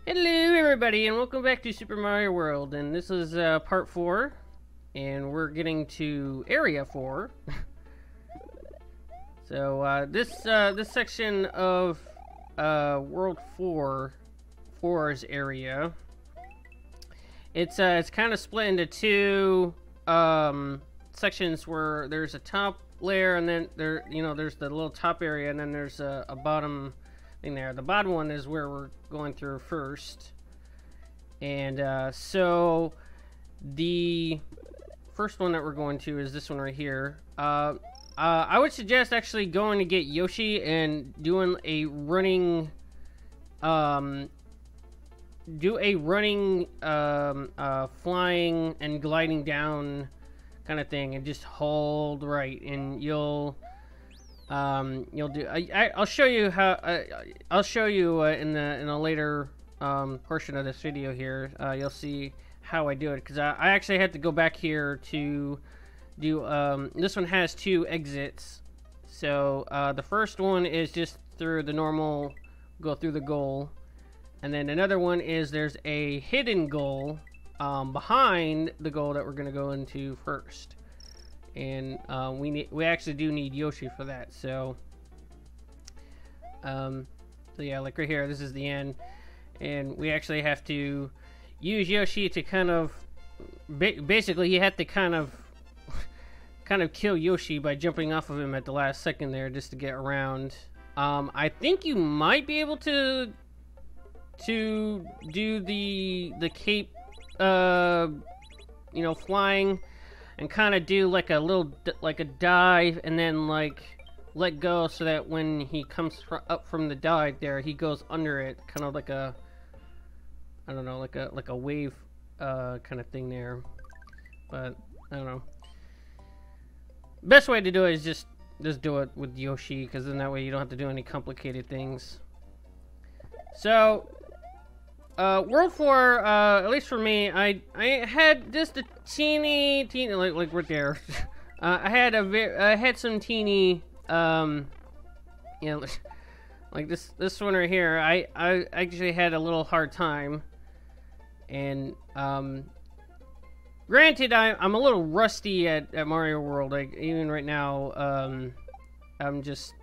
Hello everybody and welcome back to Super Mario World, and this is part 4 and we're getting to area 4. So this section of World 4's area, it's kind of split into two sections where there's a top layer and then there's the little top area, and then there's a bottom thing there. The bottom one is where we're going through first, and so the first one that we're going to is this one right here. I would suggest actually going to get Yoshi and doing a running flying and gliding down kind of thing, and just hold right, and you'll do. I'll show you how. I'll show you in a later portion of this video here. You'll see how I do it, because I actually had to go back here to do. This one has two exits. So the first one is just through the normal, go through the goal, and then another one is there's a hidden goal behind the goal that we're gonna go into first. And we actually do need Yoshi for that. So yeah, like right here, this is the end, and we actually have to use Yoshi to kind of basically you have to kind of kill Yoshi by jumping off of him at the last second there, just to get around. I think you might be able to do the cape, flying, and kind of do like a dive, and then like let go, so that when he comes up from the dive there, he goes under it, kind of like a, I don't know, like a wave kind of thing there. But I don't know. Best way to do it is just do it with Yoshi, because then that way you don't have to do any complicated things. So World 4, at least for me, I had just a teeny like right there. I had some teeny like this one right here. I actually had a little hard time, and granted, I'm a little rusty at Mario World. Like even right now, I'm just.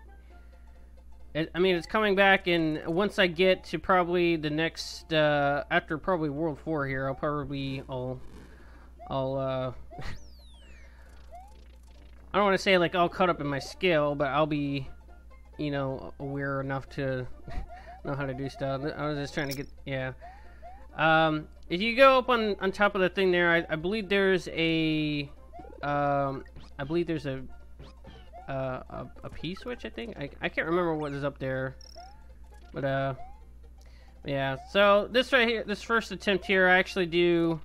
I mean, it's coming back, and once I get to probably the next, after probably World 4 here, I'll I don't want to say like all caught up in my skill, but I'll be, aware enough to know how to do stuff. I was just trying to get, yeah. If you go up on top of the thing there, I believe there's a, a P-switch, I think. I can't remember what is up there, but yeah. So this right here, this first attempt here, I actually do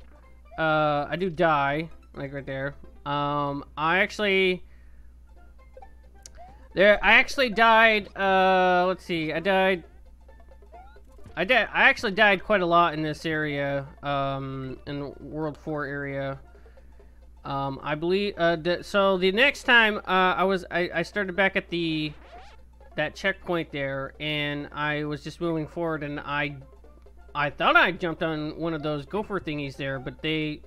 I do die, like right there. I actually died. Let's see, I actually died quite a lot in this area, in the World 4 area. I believe, so the next time, I started back at that checkpoint there, and I was just moving forward, and I thought I jumped on one of those gopher thingies there, but they,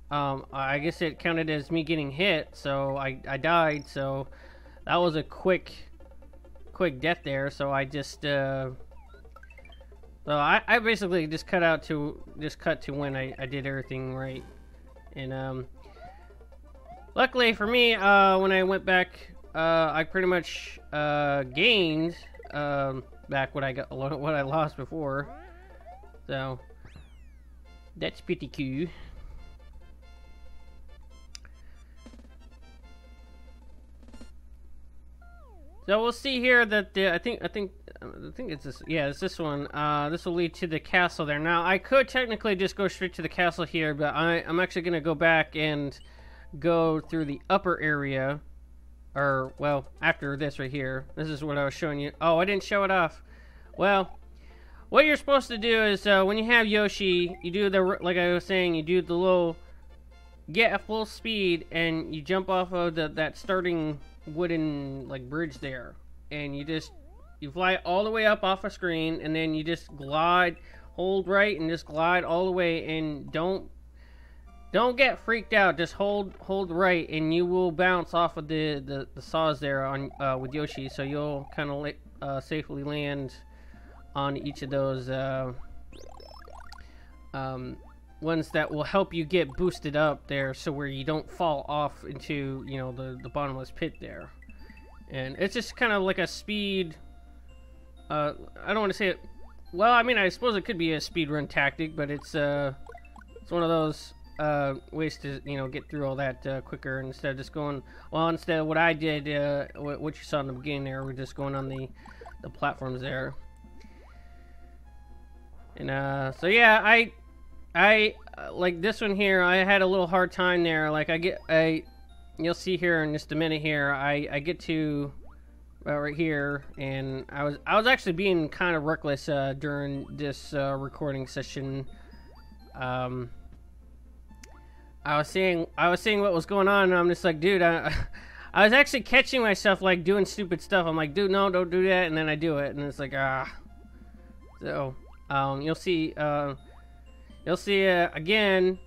I guess it counted as me getting hit, so I died, so that was a quick death there, so I just, so I basically just cut to when I did everything right, and, luckily for me, when I went back, I pretty much gained back what I lost before. So that's pretty cool. So we'll see here that I think it's this. Yeah, it's this one. This will lead to the castle there. Now I could technically just go straight to the castle here, but I'm actually gonna go back and go through the upper area, or well, after this right here. This is what I was showing you. Oh, I didn't show it off. Well, what you're supposed to do is when you have Yoshi, you do like I was saying, you do the little get at full speed, and you jump off of that starting wooden like bridge there, and you fly all the way up off a screen, and then you just glide hold right and just glide all the way, and don't get freaked out. Just hold right, and you will bounce off of the saws there on with Yoshi, so you'll kind of safely land on each of those ones that will help you get boosted up there, so where you don't fall off into, you know, the bottomless pit there. And it's just kind of like a speed, I don't want to say it, well, I mean, I suppose it could be a speed run tactic, but it's one of those ways to, you know, get through all that quicker, instead of just going, well, instead of what I did, what you saw in the beginning there, we're just going on the platforms there. And so yeah, I like this one here. I had a little hard time there. Like you'll see here in just a minute here. I get to right here, and I was actually being kind of reckless during this recording session. I was seeing what was going on, and I'm just like, dude, I was actually catching myself like doing stupid stuff. I'm like, dude, no, don't do that, and then I do it, and it's like, so you'll see again,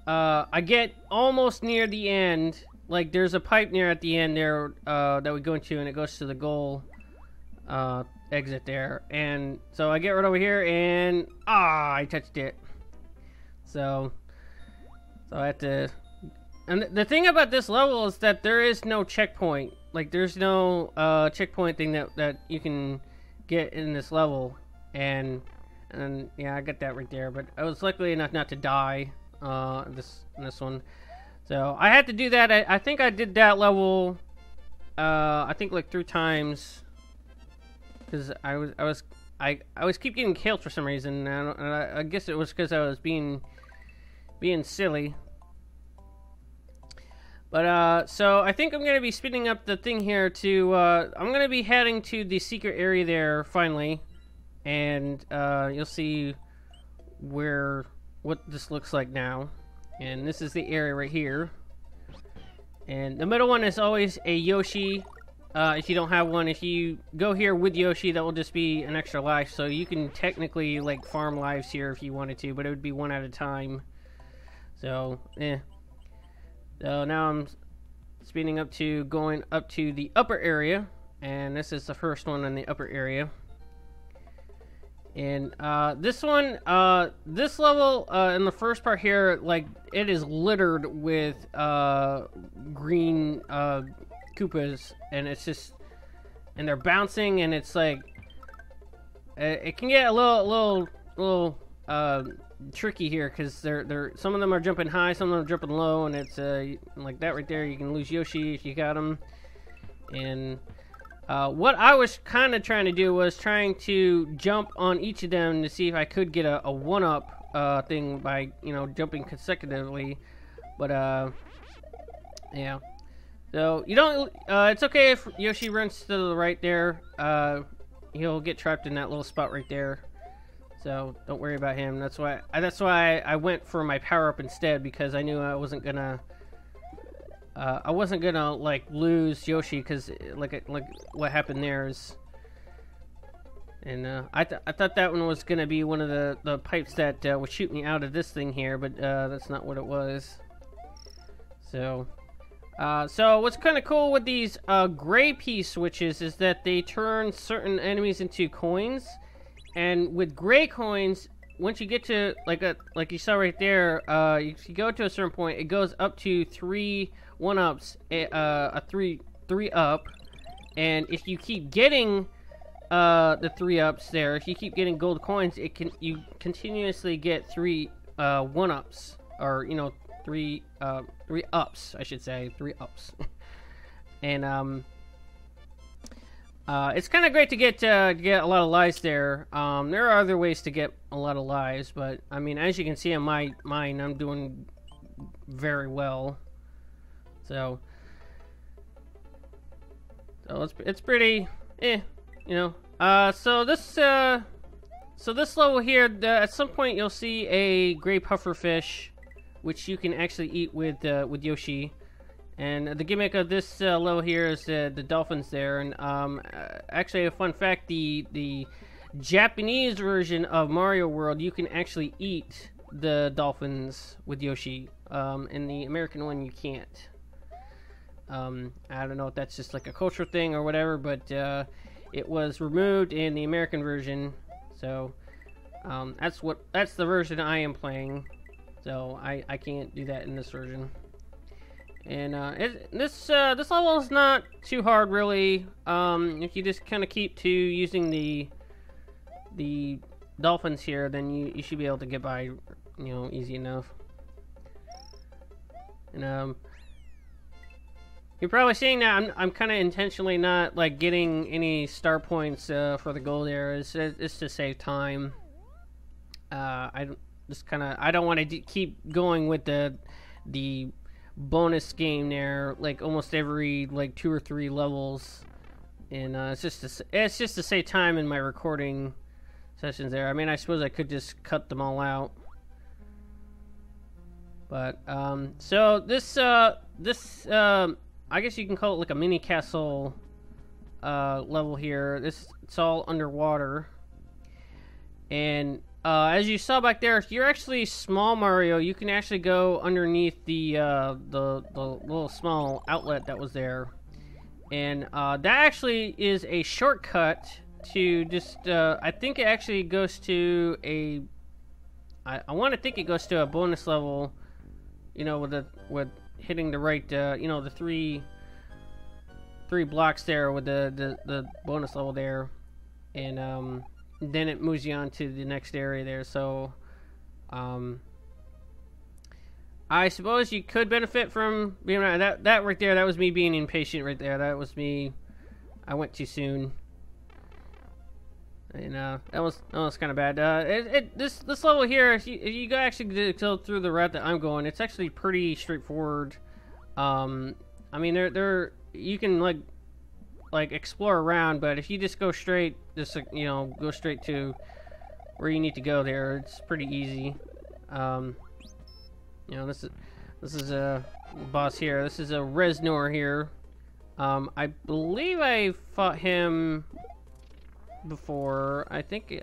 I get almost near the end. Like, there's a pipe near at the end there that we go into, and it goes to the goal exit there. And so I get right over here, and I touched it. So I have to. And the thing about this level is that there is no checkpoint. Like, there's no checkpoint thing that you can get in this level. And yeah, I got that right there, but I was lucky enough not to die in this one. So I had to do that. I think I did that level, I think like 3 times, because I was keep getting killed for some reason. And I guess it was because I was being silly. But so I think I'm gonna be speeding up the thing here to. I'm gonna be heading to the secret area there finally. And you'll see what this looks like now. And this is the area right here. And the middle one is always a Yoshi. If you don't have one, if you go here with Yoshi, that will just be an extra life. So you can technically like farm lives here if you wanted to, but it would be one at a time. So So now I'm speeding up to going up to the upper area, and this is the first one in the upper area. And this one, this level, in the first part here, like, it is littered with green Koopas, and it's just, and they're bouncing, and it's like, it can get a little tricky here, because they're some of them are jumping high, some of them are jumping low, and it's like that right there. You can lose Yoshi if you got him. And what I was kind of trying to do was trying to jump on each of them to see if I could get a one-up thing by, you know, jumping consecutively. But yeah. So you don't. It's okay if Yoshi runs to the right there. He'll get trapped in that little spot right there. So don't worry about him. That's why I went for my power up instead, because I knew I wasn't gonna like lose Yoshi, because like what happened there is. And I thought that one was gonna be one of the pipes that would shoot me out of this thing here, but that's not what it was. So what's kind of cool with these gray piece switches is that they turn certain enemies into coins. And with gray coins, once you get to like you saw right there, if you go to a certain point, it goes up to 3 1-ups, a 3 up, and if you keep getting the 3-ups there, if you keep getting gold coins, you continuously get 3 1-ups, or you know 3 ups, I should say, 3 ups. And it's kind of great to get a lot of lives there. There are other ways to get a lot of lives, but I mean, as you can see on mine, I'm doing very well. So it's pretty, you know. So this level here, at some point you'll see a gray pufferfish, which you can actually eat with Yoshi. And the gimmick of this level here is the dolphins there. And actually, a fun fact: the Japanese version of Mario World, you can actually eat the dolphins with Yoshi. In the American one, you can't. I don't know if that's just like a cultural thing or whatever, but it was removed in the American version. So that's the version I am playing. So I can't do that in this version. And this level is not too hard, really. If you just kind of keep to using the dolphins here, then you should be able to get by, you know, easy enough. And you're probably seeing that I'm kind of intentionally not like getting any star points for the gold areas. It's to save time. I don't want to keep going with the bonus game there, like almost every like 2 or 3 levels, and it's just to save time in my recording sessions there. I mean, I suppose I could just cut them all out, but so this I guess you can call it like a mini castle level here. It's all underwater, and as you saw back there, if you're actually small Mario, you can actually go underneath the little small outlet that was there, and that actually is a shortcut to just I think it actually goes to a I want to think it goes to a bonus level, you know, with hitting the right you know, the three blocks there with the bonus level there, and then it moves you on to the next area there. So I suppose you could benefit from, you know, that right there. That was me being impatient right there. That was me. I went too soon, and that was kind of bad. This level here, if you go actually go through the route that I'm going, it's actually pretty straightforward. I mean, there you can like explore around, but if you just go straight, just you know, go straight to where you need to go there, it's pretty easy. You know, this is a boss here. This is a Reznor here. I believe I fought him before. I think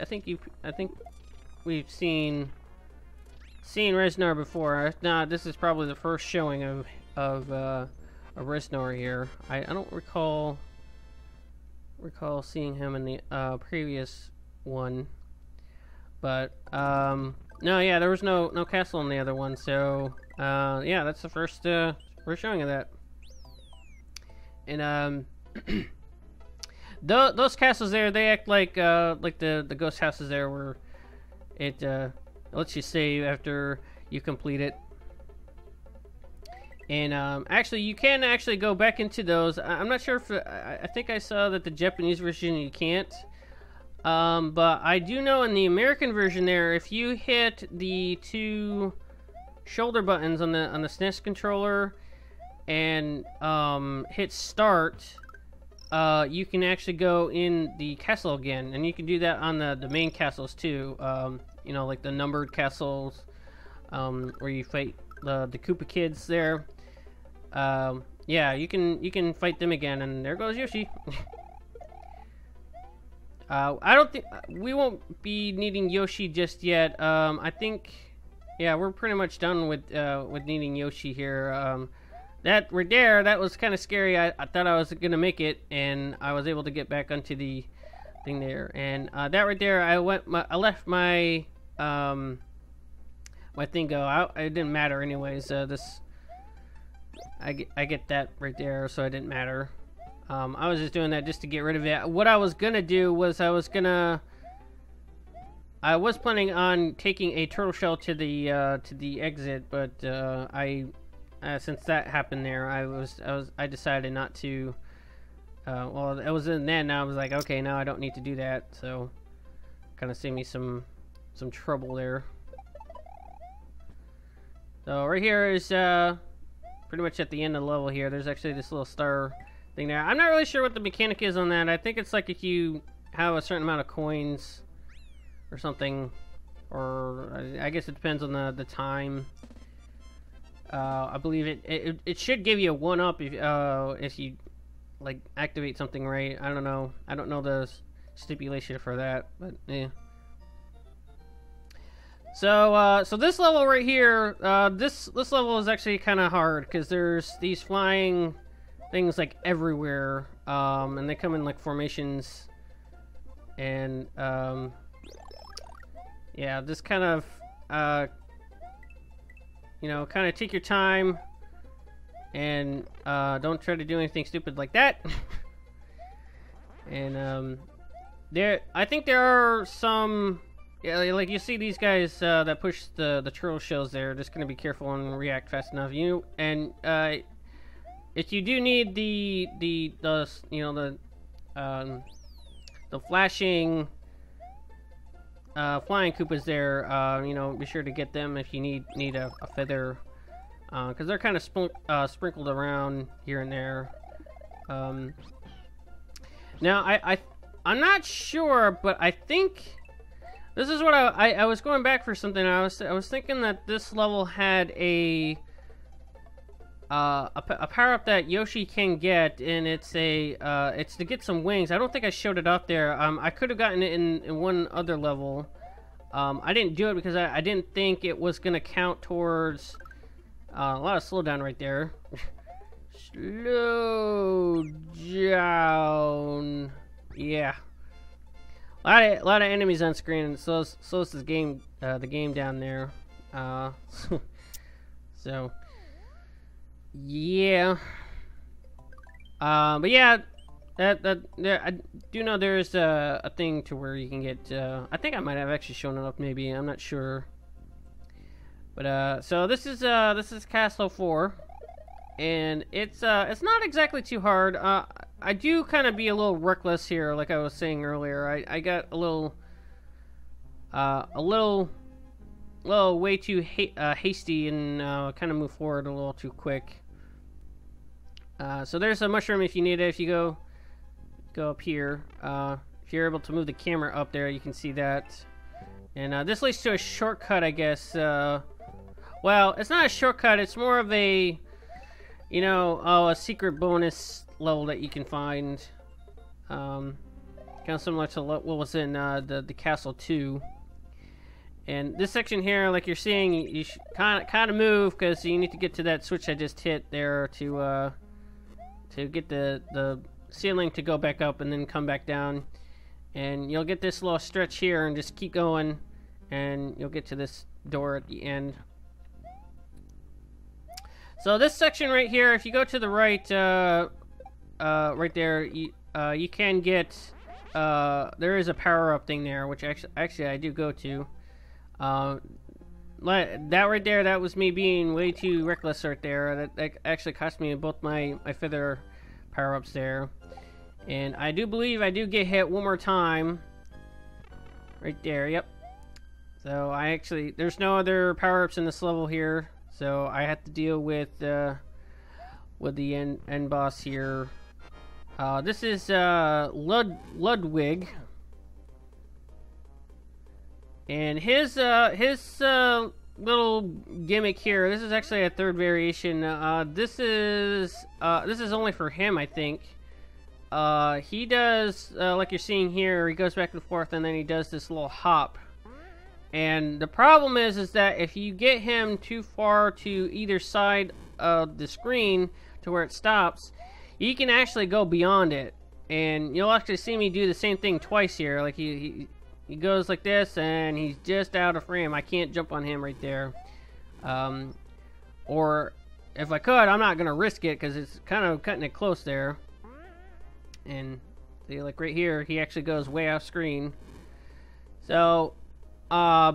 we've seen Reznor before. No, this is probably the first showing of a Reznor here. I don't recall seeing him in the previous one, but no, yeah, there was no castle in the other one, so yeah, that's the first showing of that. And those castles there, they act like the ghost houses there, where it lets you save after you complete it. And actually, you can actually go back into those. I'm not sure if I think I saw that the Japanese version you can't. But I do know in the American version there, if you hit the 2 shoulder buttons on the SNES controller and hit start, you can actually go in the castle again, and you can do that on the main castles too. You know, like the numbered castles, where you fight the Koopa kids there. Yeah, you can fight them again, and there goes Yoshi. I don't think we won't be needing Yoshi just yet. I think, yeah, we're pretty much done with needing Yoshi here. That right there, that was kind of scary. I thought I was gonna make it, and I was able to get back onto the thing there. And that right there, I left my my thing go. It didn't matter anyways. I get that right there, so it didn't matter. I was just doing that just to get rid of it. What I was gonna do was I was planning on taking a turtle shell to the exit, but since that happened there, I decided not to. Well, it was in then. I was like, okay, now I don't need to do that. So, kind of saved me some trouble there. So right here is pretty much at the end of the level here. There's actually this little star thing there. I'm not really sure what the mechanic is on that. I think it's like if you have a certain amount of coins or something, or I guess it depends on the time. I believe it should give you a 1-up if you like activate something right. I don't know. I don't know the stipulation for that, but yeah. So so this level right here, this level is actually kind of hard because there's these flying things like everywhere, and they come in like formations, and yeah, just kind of you know, kind of take your time and don't try to do anything stupid like that. And I think there are some, yeah, like you see these guys that push the turtle shells there. Just gonna be careful and react fast enough. If you do need the you know the flashing flying Koopas there, you know, be sure to get them if you need a feather, because they're kind of sprinkled around here and there. Now I'm not sure, but I think this is what I was going back for something. I was thinking that this level had a power up that Yoshi can get, and it's to get some wings. I don't think I showed it up there. I could have gotten it in one other level. I didn't do it because I didn't think it was gonna count towards a lot of slowdown right there. Slow down. Yeah. A lot of enemies on screen, and so is this game, the game down there. So yeah. But yeah, I do know there's a thing to where you can get. I think I might have actually shown it up. Maybe, I'm not sure. But so this is Castle 4, and it's not exactly too hard. I do kind of be a little reckless here, like I was saying earlier. I got a little way too hasty and kind of move forward a little too quick. So there's a mushroom if you need it. If you go up here, if you're able to move the camera up there, you can see that. And this leads to a shortcut, I guess. Well, it's not a shortcut. It's more of a, you know, a secret bonus level that you can find. Kind of similar to what was in the Castle 2. And this section here, like you're seeing, you should kind of move because you need to get to that switch I just hit there to get the ceiling to go back up and then come back down. And you'll get this little stretch here and just keep going, and you'll get to this door at the end. So this section right here, if you go to the right, right there, you can get. There is a power-up thing there, which actually I do go to. That right there, that was me being way too reckless right there. That actually cost me both my feather power-ups there. And I do believe I do get hit one more time. Right there, yep. So there's no other power-ups in this level here. So I have to deal with the end boss here. This is Ludwig. And his little gimmick here. This is actually a third variation. This is only for him, I think. He does like you're seeing here. He goes back and forth, and then he does this little hop. And the problem is that if you get him too far to either side of the screen to where it stops, you can actually go beyond it. And you'll actually see me do the same thing twice here. Like he goes like this, and he's just out of frame. I can't jump on him right there. Or if I could, I'm not gonna risk it because it's kind of cutting it close there. And see, like right here, he actually goes way off screen. So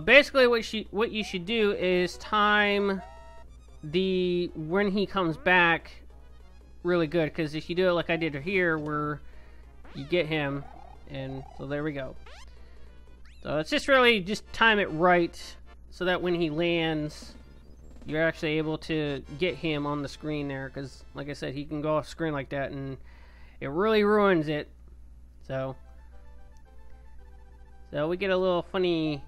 basically what you should do is time when he comes back really good, because if you do it like I did here, where you get him, and so there we go. So it's just really just time it right so that when he lands, you're actually able to get him on the screen there, because like I said, he can go off screen like that and it really ruins it. So we get a little funny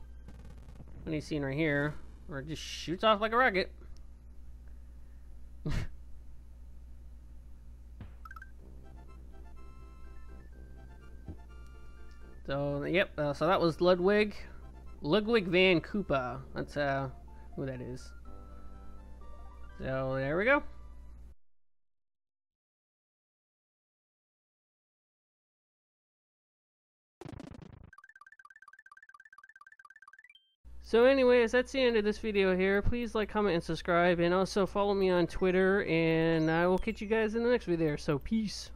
scene right here where it just shoots off like a rocket. So, yep, so that was Ludwig Van Koopa. That's who that is. So, there we go. So anyways, that's the end of this video here. Please like, comment, and subscribe, and also follow me on Twitter, and I will catch you guys in the next video. So, peace.